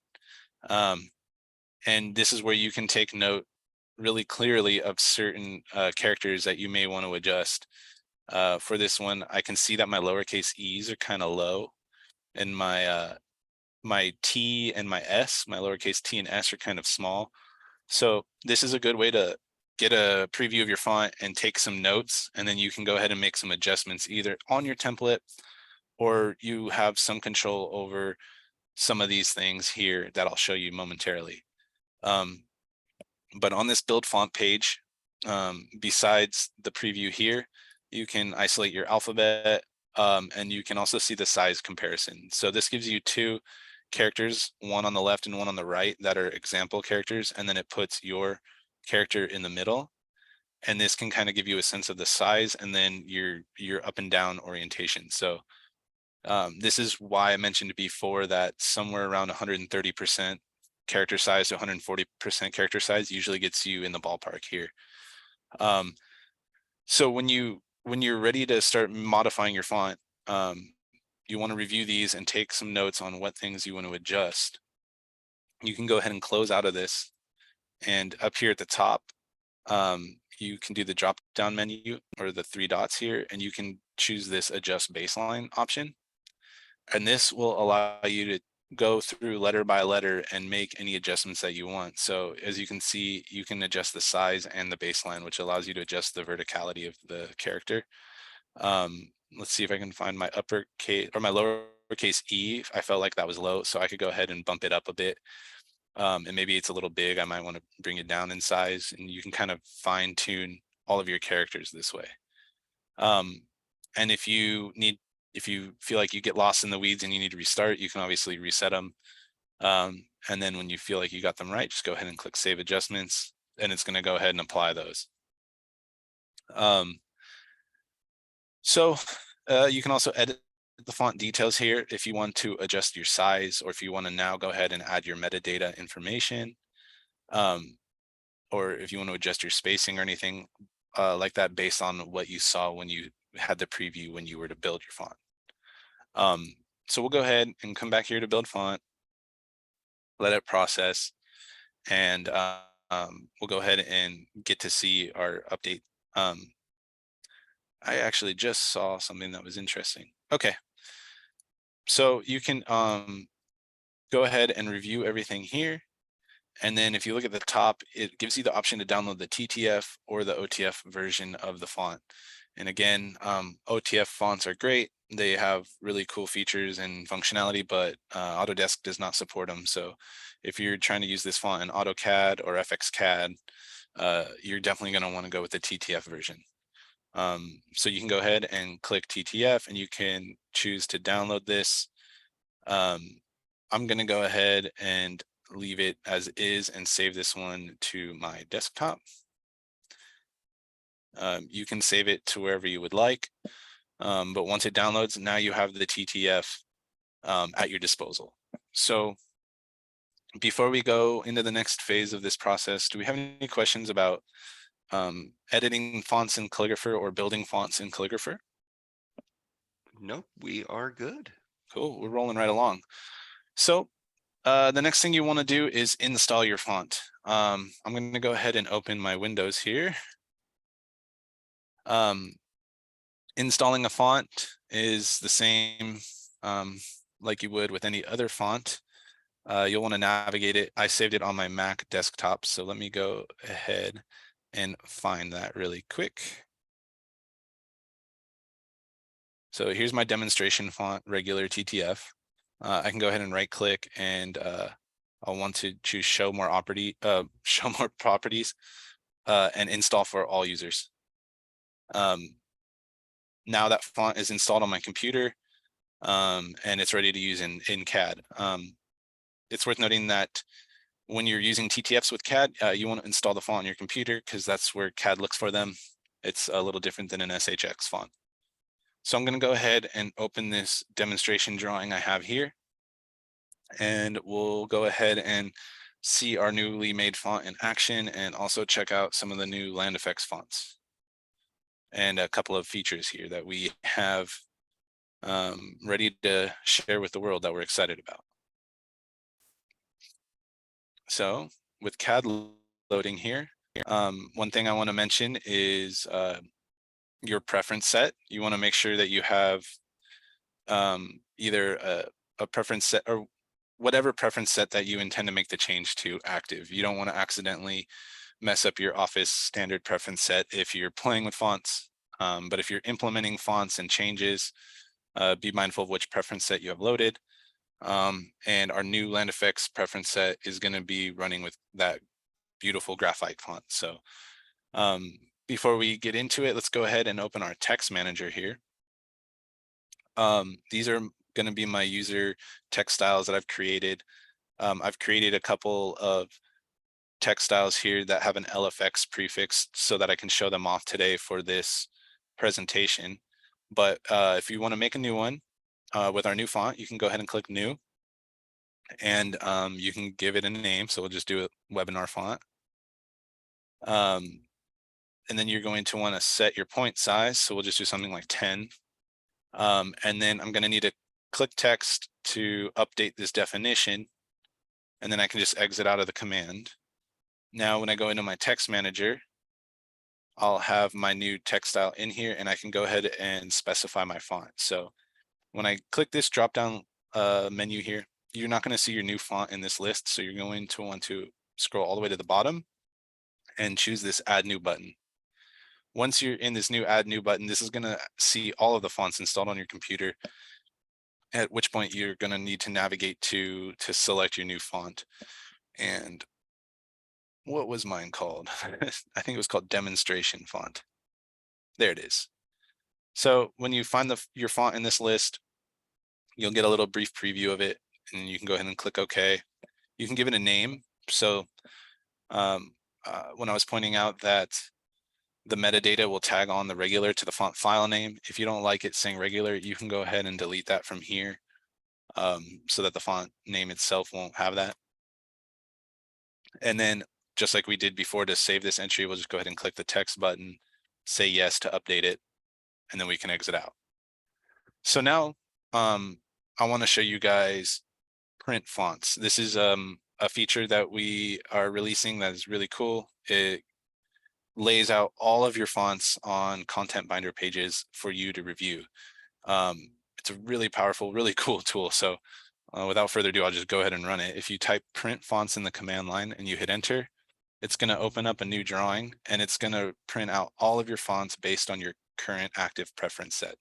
And this is where you can take note really clearly of certain characters that you may want to adjust. For this one, I can see that my lowercase e's are kind of low, and my T and my S, my lowercase T and S, are kind of small. So this is a good way to get a preview of your font and take some notes, and then you can go ahead and make some adjustments either on your template, or you have some control over some of these things here that I'll show you momentarily. But on this build font page, besides the preview here, you can isolate your alphabet, and you can also see the size comparison. So this gives you 2 characters, one on the left and one on the right, that are example characters, and then it puts your character in the middle. And this can kind of give you a sense of the size and then your up and down orientation. So this is why I mentioned before that somewhere around 130% character size to 140% character size usually gets you in the ballpark here. So when you're ready to start modifying your font, you want to review these and take some notes on what things you want to adjust, you can go ahead and close out of this. And up here at the top, you can do the drop down menu or the three dots here, and you can choose this adjust baseline option. And this will allow you to go through letter by letter and make any adjustments that you want. So as you can see, you can adjust the size and the baseline, which allows you to adjust the verticality of the character. Let's see if I can find my uppercase or my lowercase e. I felt like that was low, so I could go ahead and bump it up a bit. And maybe it's a little big. I might want to bring it down in size, and you can kind of fine tune all of your characters this way. And if you feel like you get lost in the weeds and you need to restart, you can obviously reset them. And then when you feel like you got them right, just go ahead and click Save Adjustments, and it's going to go ahead and apply those. So you can also edit the font details here if you want to adjust your size, or if you want to now go ahead and add your metadata information, or if you want to adjust your spacing or anything like that based on what you saw when you had the preview when you were to build your font. So we'll go ahead and come back here to build font, let it process, and we'll go ahead and get to see our update. I actually just saw something that was interesting. Okay, so you can go ahead and review everything here. And then if you look at the top, it gives you the option to download the TTF or the OTF version of the font. And again, OTF fonts are great. They have really cool features and functionality, but Autodesk does not support them. So if you're trying to use this font in AutoCAD or FXCAD, you're definitely going to want to go with the TTF version. So you can go ahead and click TTF, and you can choose to download this. I'm going to go ahead and leave it as is and save this one to my desktop. You can save it to wherever you would like, but once it downloads, now you have the TTF at your disposal. So before we go into the next phase of this process, do we have any questions about editing fonts in Calligrapher or building fonts in Calligrapher? Nope, we are good. Cool, we're rolling right along. So the next thing you want to do is install your font. I'm going to go ahead and open my Windows here. Installing a font is the same like you would with any other font. You'll want to navigate it. I saved it on my Mac desktop, so let me go ahead and find that really quick. So here's my demonstration font, regular TTF. I can go ahead and right click, and I'll want to choose show more properties and install for all users. Now that font is installed on my computer, and it's ready to use in CAD. It's worth noting that when you're using TTFs with CAD, you want to install the font on your computer because that's where CAD looks for them. It's a little different than an SHX font. So I'm going to go ahead and open this demonstration drawing I have here, and we'll go ahead and see our newly made font in action, and also check out some of the new Land Effects fonts and a couple of features here that we have ready to share with the world that we're excited about. So with CAD loading here, one thing I want to mention is your preference set. You want to make sure that you have either a preference set or whatever preference set that you intend to make the change to active. You don't want to accidentally mess up your Office standard preference set if you're playing with fonts. But if you're implementing fonts and changes, be mindful of which preference set you have loaded. And our new Land Effects preference set is going to be running with that beautiful graphite font. So before we get into it, let's go ahead and open our text manager here. These are going to be my user text styles that I've created. I've created a couple of text styles here that have an LFX prefix so that I can show them off today for this presentation. But if you want to make a new one with our new font, you can go ahead and click new, and you can give it a name. So we'll just do a webinar font. And then you're going to want to set your point size. So we'll just do something like 10. And then I'm going to need to click text to update this definition, and then I can just exit out of the command. Now, when I go into my text manager, I'll have my new text style in here, and I can go ahead and specify my font. So when I click this drop down menu here, you're not going to see your new font in this list. So you're going to want to scroll all the way to the bottom and choose this add new button. Once you're in this new add new button, this is going to see all of the fonts installed on your computer, at which point you're going to need to navigate to select your new font. And what was mine called? I think it was called demonstration font. There it is. So when you find your font in this list, you'll get a little brief preview of it, and you can go ahead and click OK. You can give it a name. So when I was pointing out that the metadata will tag on the regular to the font file name, if you don't like it saying regular, you can go ahead and delete that from here, so that the font name itself won't have that. And then just like we did before, to save this entry, we'll just go ahead and click the text button, say yes to update it, and then we can exit out. So now I want to show you guys print fonts. This is a feature that we are releasing that is really cool. It lays out all of your fonts on content binder pages for you to review. It's a really powerful, really cool tool. So without further ado, I'll just go ahead and run it. If you type print fonts in the command line and you hit enter, it's going to open up a new drawing, and it's going to print out all of your fonts based on your current active preference set.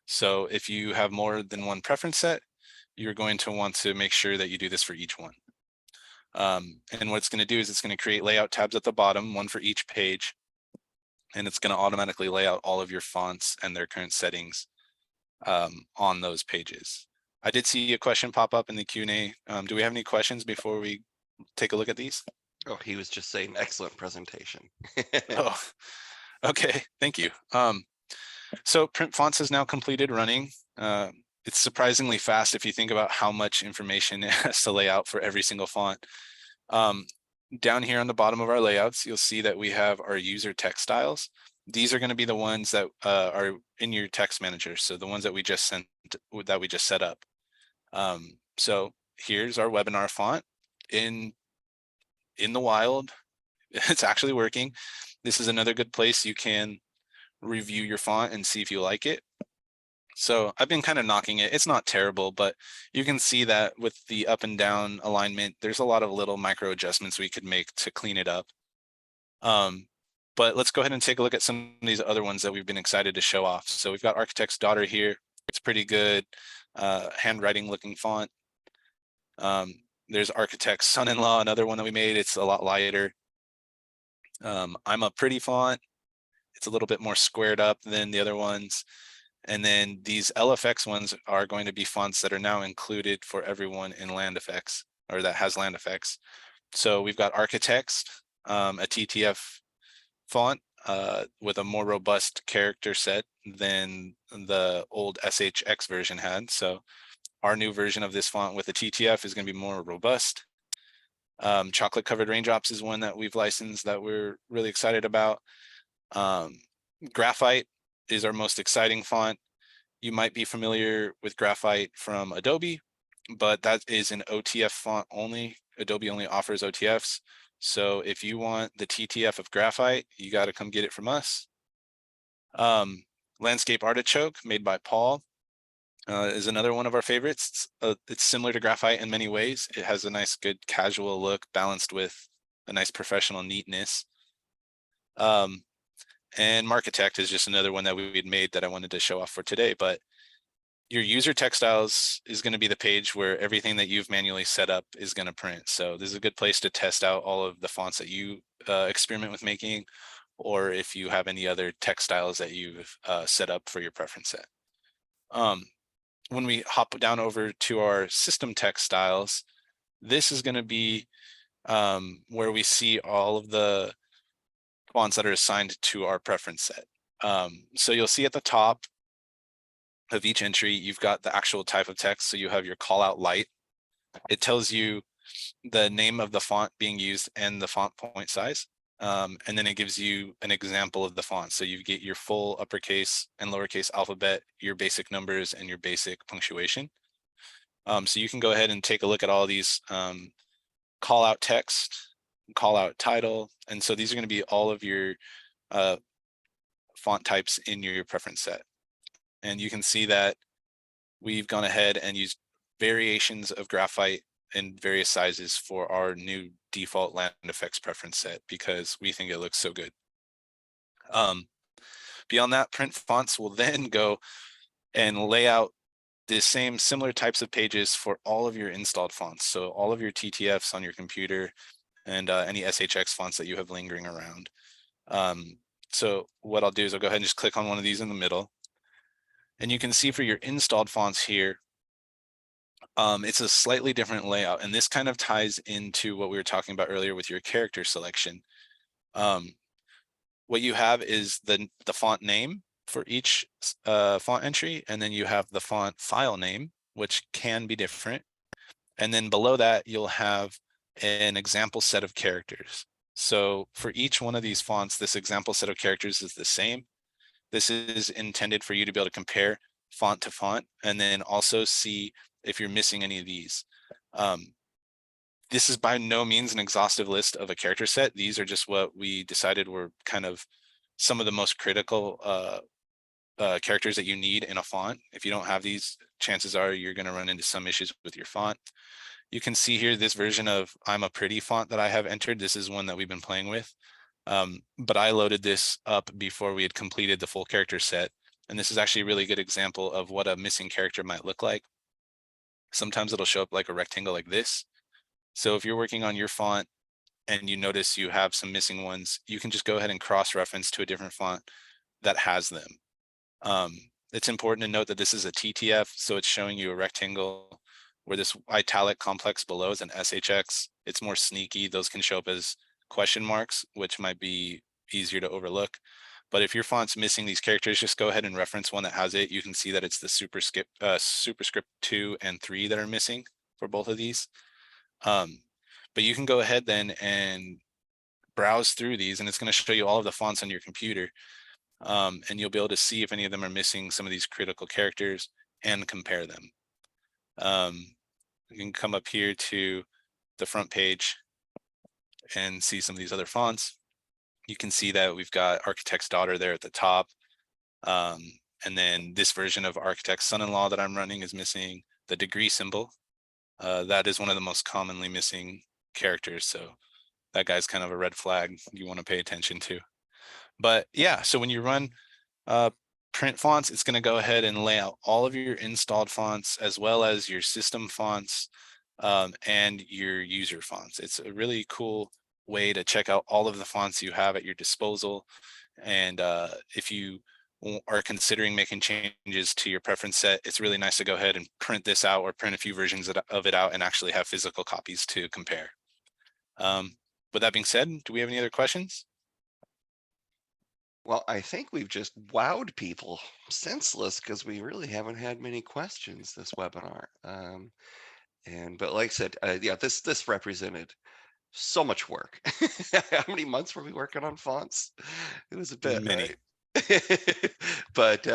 So if you have more than one preference set, you're going to want to make sure that you do this for each one. And what it's going to do is it's going to create layout tabs at the bottom, one for each page, and it's going to automatically lay out all of your fonts and their current settings on those pages. I did see a question pop up in the Q&A. Do we have any questions before we take a look at these? Oh, he was just saying excellent presentation. Oh, okay, thank you. So print fonts is now completed running. It's surprisingly fast if you think about how much information it has to lay out for every single font. Down here on the bottom of our layouts, you'll see that we have our user text styles. These are going to be the ones that are in your text manager. So the ones that we just set up. So here's our webinar font in the wild. It's actually working. This is another good place you can review your font and see if you like it. So I've been kind of knocking it. It's not terrible, but you can see that with the up and down alignment, there's a lot of little micro adjustments we could make to clean it up. But let's go ahead and take a look at some of these other ones that we've been excited to show off. So we've got Architect's Daughter here. It's pretty good, handwriting looking font. There's Architect's Son-in-Law, another one that we made. It's a lot lighter. I'm a Pretty font. It's a little bit more squared up than the other ones. And then these LFX ones are going to be fonts that are now included for everyone in LandFX, or that has LandFX. So we've got Architects, a TTF font with a more robust character set than the old SHX version had. So our new version of this font with a TTF is going to be more robust. Chocolate Covered Raindrops is one that we've licensed that we're really excited about. Graphite is our most exciting font. You might be familiar with Graphite from Adobe, but that is an OTF font only. Adobe only offers OTFs. So if you want the TTF of Graphite, you got to come get it from us. Landscape Artichoke, made by Paul, is another one of our favorites. It's similar to Graphite in many ways. It has a nice, good casual look balanced with a nice professional neatness. And Markitect is just another one that we had made that I wanted to show off for today. But your user textiles is going to be the page where everything that you've manually set up is going to print. So this is a good place to test out all of the fonts that you experiment with making, or if you have any other textiles that you've set up for your preference set. When we hop down over to our system textiles, this is going to be where we see all of the fonts that are assigned to our preference set. So you'll see at the top of each entry, you've got the actual type of text. So you have your call out light. It tells you the name of the font being used and the font point size. And then it gives you an example of the font. So you get your full uppercase and lowercase alphabet, your basic numbers, and your basic punctuation. So you can go ahead and take a look at all these call out text, call out title. And so these are going to be all of your uh, font types in your preference set. And you can see that we've gone ahead and used variations of graphite in various sizes for our new default land effects preference set because we think it looks so good. Beyond that, print fonts will then go and lay out the same similar types of pages for all of your installed fonts. So all of your TTFs on your computer and any SHX fonts that you have lingering around. So what I'll do is I'll go ahead and just click on one of these in the middle. And you can see for your installed fonts here, it's a slightly different layout. And this kind of ties into what we were talking about earlier with your character selection. What you have is the font name for each font entry, and then you have the font file name, which can be different. And then below that, you'll have an example set of characters. So for each one of these fonts, this example set of characters is the same. This is intended for you to be able to compare font to font and then also see if you're missing any of these. This is by no means an exhaustive list of a character set. These are just what we decided were kind of some of the most critical characters that you need in a font. If you don't have these, chances are you're going to run into some issues with your font. You can see here this version of I'm a Pretty font that I have entered. This is one that we've been playing with. But I loaded this up before we had completed the full character set. And this is actually a really good example of what a missing character might look like. Sometimes it'll show up like a rectangle like this. So if you're working on your font and you notice you have some missing ones, you can just go ahead and cross-reference to a different font that has them. It's important to note that this is a TTF, so it's showing you a rectangle where this italic complex below is an SHX. It's more sneaky. Those can show up as question marks, which might be easier to overlook. But if your font's missing these characters, just go ahead and reference one that has it. You can see that it's the superscript 2 and 3 that are missing for both of these. But you can go ahead then and browse through these, and it's going to show you all of the fonts on your computer. And you'll be able to see if any of them are missing some of these critical characters and compare them. You can come up here to the front page and see some of these other fonts. You can see that we've got Architect's Daughter there at the top. And then this version of Architect's Son-in-Law that I'm running is missing the degree symbol. That is one of the most commonly missing characters. So that guy's kind of a red flag you want to pay attention to. But yeah, so when you run print fonts, it's going to go ahead and lay out all of your installed fonts as well as your system fonts and your user fonts. It's a really cool way to check out all of the fonts you have at your disposal. And if you are considering making changes to your preference set, it's really nice to go ahead and print this out or print a few versions of it out and actually have physical copies to compare. With that being said, do we have any other questions? Well, I think we've just wowed people senseless because we really haven't had many questions this webinar. But like I said, yeah, this represented so much work. How many months were we working on fonts? It was a bit, Many. right? But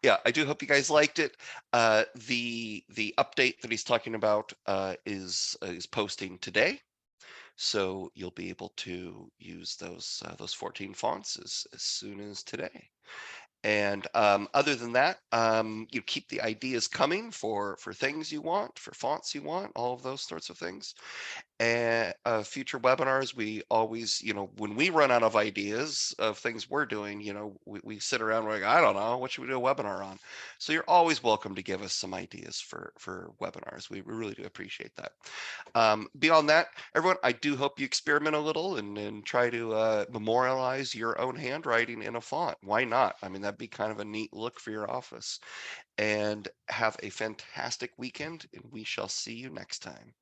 yeah, I do hope you guys liked it. The update that he's talking about is posting today. So you'll be able to use those 14 fonts as soon as today. And other than that, you keep the ideas coming for things you want, for fonts you want, all of those sorts of things. And future webinars, we always, when we run out of ideas of things we're doing, we sit around like, I don't know, what should we do a webinar on? So you're always welcome to give us some ideas for webinars. We really do appreciate that. Beyond that, everyone, I do hope you experiment a little and try to memorialize your own handwriting in a font. Why not? I mean, that'd be kind of a neat look for your office. And have a fantastic weekend, and we shall see you next time.